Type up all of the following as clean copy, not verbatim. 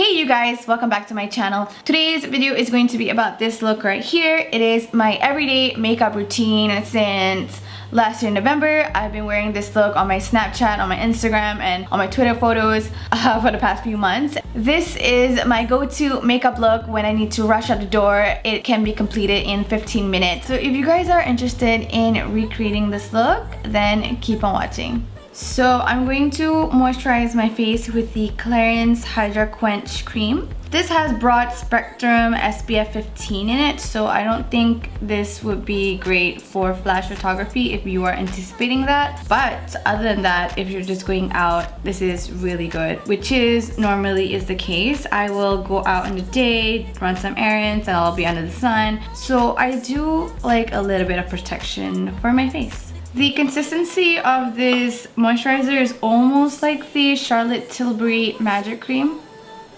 Hey you guys, welcome back to my channel. Today's video is going to be about this look right here. It is my everyday makeup routine since last year November. I've been wearing this look on my Snapchat, on my Instagram, and on my Twitter photos for the past few months. This is my go-to makeup look when I need to rush out the door. It can be completed in 15 minutes. So if you guys are interested in recreating this look, then keep on watching. So I'm going to moisturize my face with the Clarins HydraQuench cream. This has broad spectrum SPF 15 in it, so I don't think this would be great for flash photography if you are anticipating that. But other than that, if you're just going out, this is really good, which is normally is the case. I will go out in the day, run some errands, and I'll be under the sun. So I do like a little bit of protection for my face. The consistency of this moisturizer is almost like the Charlotte Tilbury Magic Cream.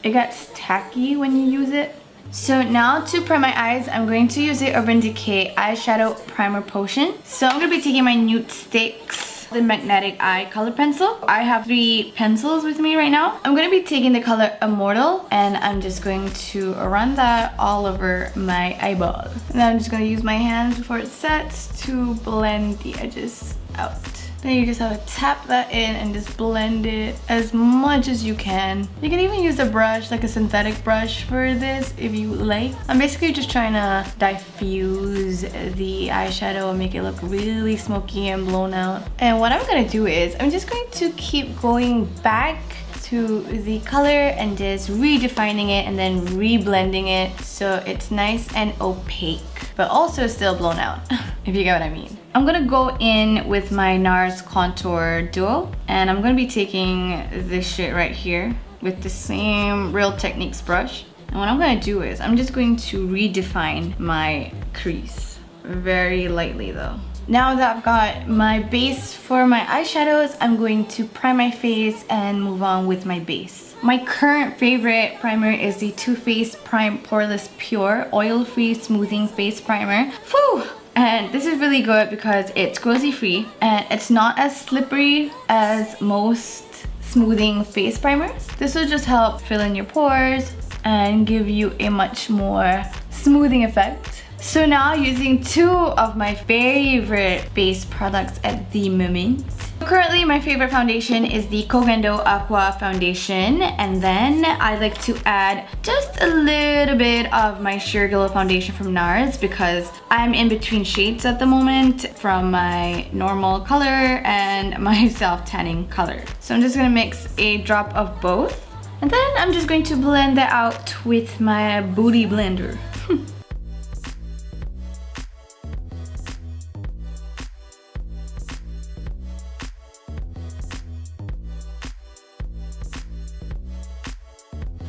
It gets tacky when you use it. So now to prime my eyes, I'm going to use the Urban Decay Eyeshadow Primer Potion. So I'm going to be taking my Nudestix, the magnetic eye color pencil. I have 3 pencils with me right now. I'm going to be taking the color Immortal, and I'm just going to run that all over my eyeball. And then I'm just going to use my hands before it sets to blend the edges out. Then you just have to tap that in and just blend it as much as you can. You can even use a brush, like a synthetic brush for this if you like. I'm basically just trying to diffuse the eyeshadow and make it look really smoky and blown out. And what I'm gonna do is I'm just going to keep going back to the color and just redefining it and then reblending it so it's nice and opaque, but also still blown out, if you get what I mean. I'm gonna go in with my NARS Contour Duo, and I'm gonna be taking this shit right here with the same Real Techniques brush. And what I'm gonna do is I'm just going to redefine my crease very lightly though. Now that I've got my base for my eyeshadows, I'm going to prime my face and move on with my base. My current favorite primer is the Too Faced Prime Poreless Pure Oil-Free Smoothing Face Primer. Whew! And this is really good because it's glossy free and it's not as slippery as most smoothing face primers. This will just help fill in your pores and give you a much more smoothing effect. So now using 2 of my favorite base products at the moment. Currently my favorite foundation is the Gen Do Aqua Foundation, and then I like to add just a little bit of my Sheer Glow foundation from NARS because I'm in between shades at the moment from my normal color and my self tanning color. So I'm just gonna mix a drop of both, and then I'm just going to blend that out with my booty blender.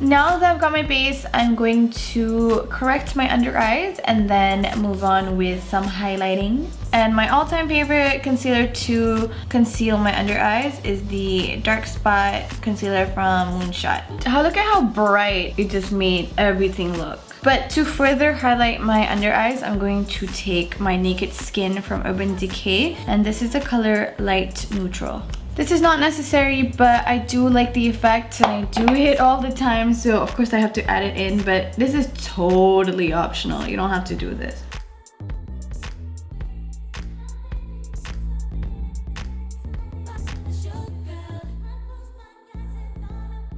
Now that I've got my base, I'm going to correct my under eyes and then move on with some highlighting. And my all-time favorite concealer to conceal my under eyes is the Dark Spot Concealer from Moonshot. Look at how bright it just made everything look. But to further highlight my under eyes, I'm going to take my Naked Skin from Urban Decay, and this is the color Light Neutral. This is not necessary, but I do like the effect and I do it all the time, so of course I have to add it in, but this is totally optional. You don't have to do this.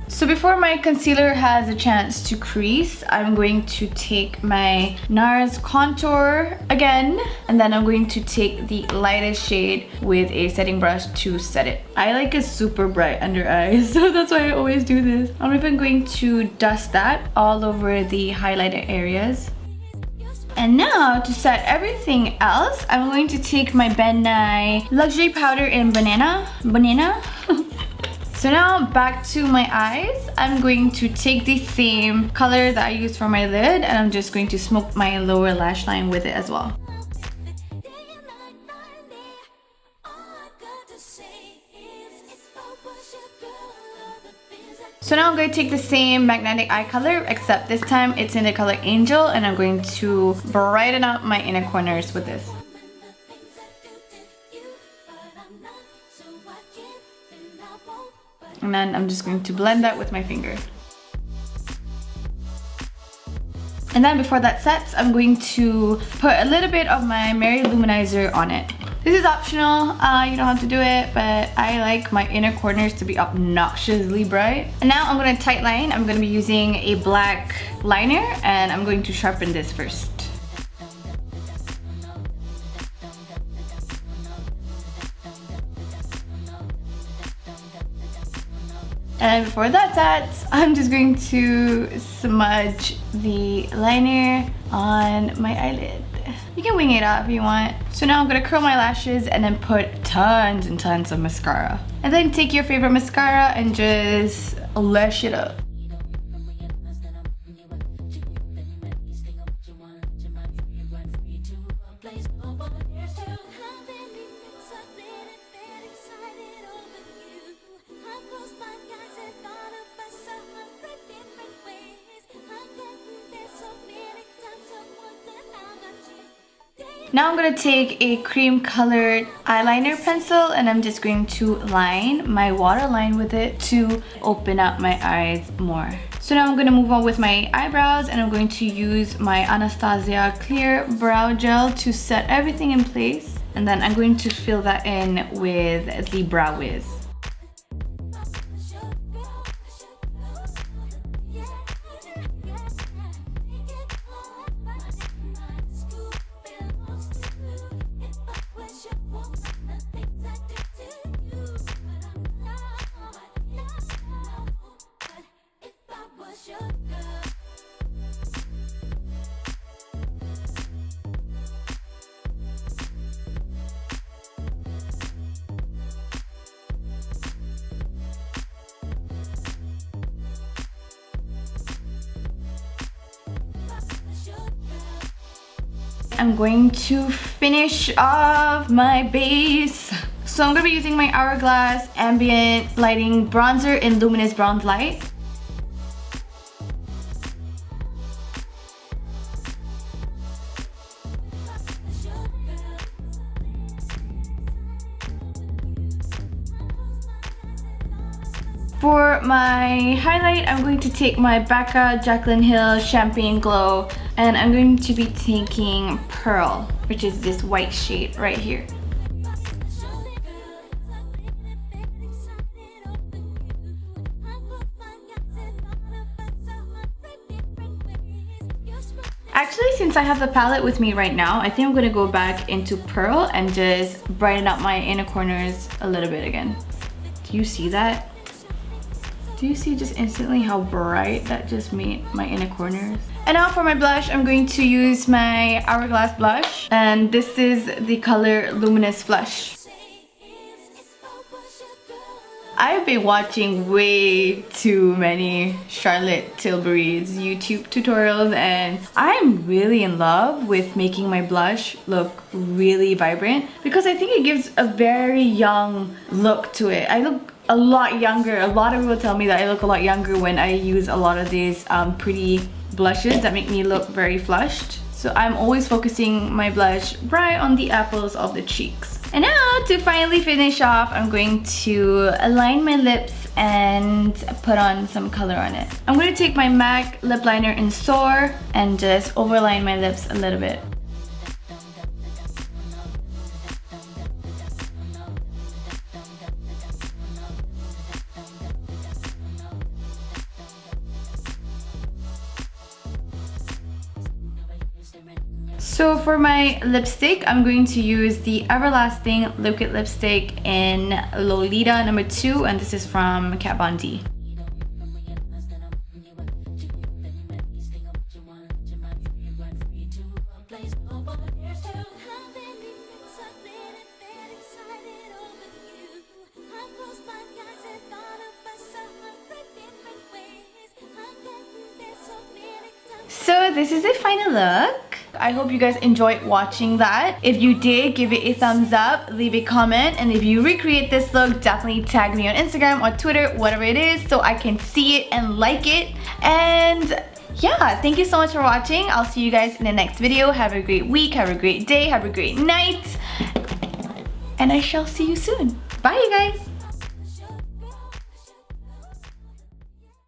So before my concealer has a chance to crease, I'm going to take my NARS Contour again, and then I'm going to take the lightest shade with a setting brush to set it. I like a super bright under eye, so that's why I always do this. I'm even going to dust that all over the highlighted areas. And now to set everything else, I'm going to take my Ben Nye Luxury Powder in Banana. So now back to my eyes, I'm going to take the same color that I used for my lid, and I'm just going to smoke my lower lash line with it as well. So now I'm going to take the same magnetic eye color, except this time it's in the color Angel, and I'm going to brighten up my inner corners with this. And then I'm just going to blend that with my finger. And then before that sets, I'm going to put a little bit of my MaryLoumanizer on it. This is optional, you don't have to do it, but I like my inner corners to be obnoxiously bright. And now I'm gonna tight line. I'm gonna be using a black liner and I'm going to sharpen this first. And before that sets, I'm just going to smudge the liner on my eyelid. You can wing it up if you want. So now I'm gonna curl my lashes and then put tons and tons of mascara. And then take your favorite mascara and just lash it up. Now I'm going to take a cream colored eyeliner pencil and I'm just going to line my waterline with it to open up my eyes more. So now I'm going to move on with my eyebrows and I'm going to use my Anastasia clear brow gel to set everything in place. And then I'm going to fill that in with the Brow Wiz. I'm going to finish off my base. So I'm going to be using my Hourglass Ambient Lighting Bronzer in Luminous Bronze Light. For my highlight, I'm going to take my Becca Jaclyn Hill Champagne Glow and I'm going to be taking Pearl, which is this white shade right here. Actually, since I have the palette with me right now, I think I'm going to go back into Pearl and just brighten up my inner corners a little bit again. Do you see that? Do you see just instantly how bright that just made my inner corners? And now for my blush, I'm going to use my Hourglass blush. And this is the color Luminous Flush. I've been watching way too many Charlotte Tilbury's YouTube tutorials and I'm really in love with making my blush look really vibrant because I think it gives a very young look to it. I look a lot younger. A lot of people tell me that I look a lot younger when I use a lot of these pretty blushes that make me look very flushed. So I'm always focusing my blush right on the apples of the cheeks. And now to finally finish off, I'm going to align my lips and put on some color on it. I'm going to take my MAC lip liner in Soar and just overline my lips a little bit. So for my lipstick, I'm going to use the Everlasting Liquid Lipstick in Lolita number 2, and this is from Kat Von D. So this is the final look. I hope you guys enjoyed watching that. If you did, give it a thumbs up, leave a comment, and if you recreate this look, definitely tag me on Instagram or Twitter, whatever it is, so I can see it and like it. And yeah, thank you so much for watching. I'll see you guys in the next video. Have a great week, have a great day, have a great night, and I shall see you soon. Bye, you guys.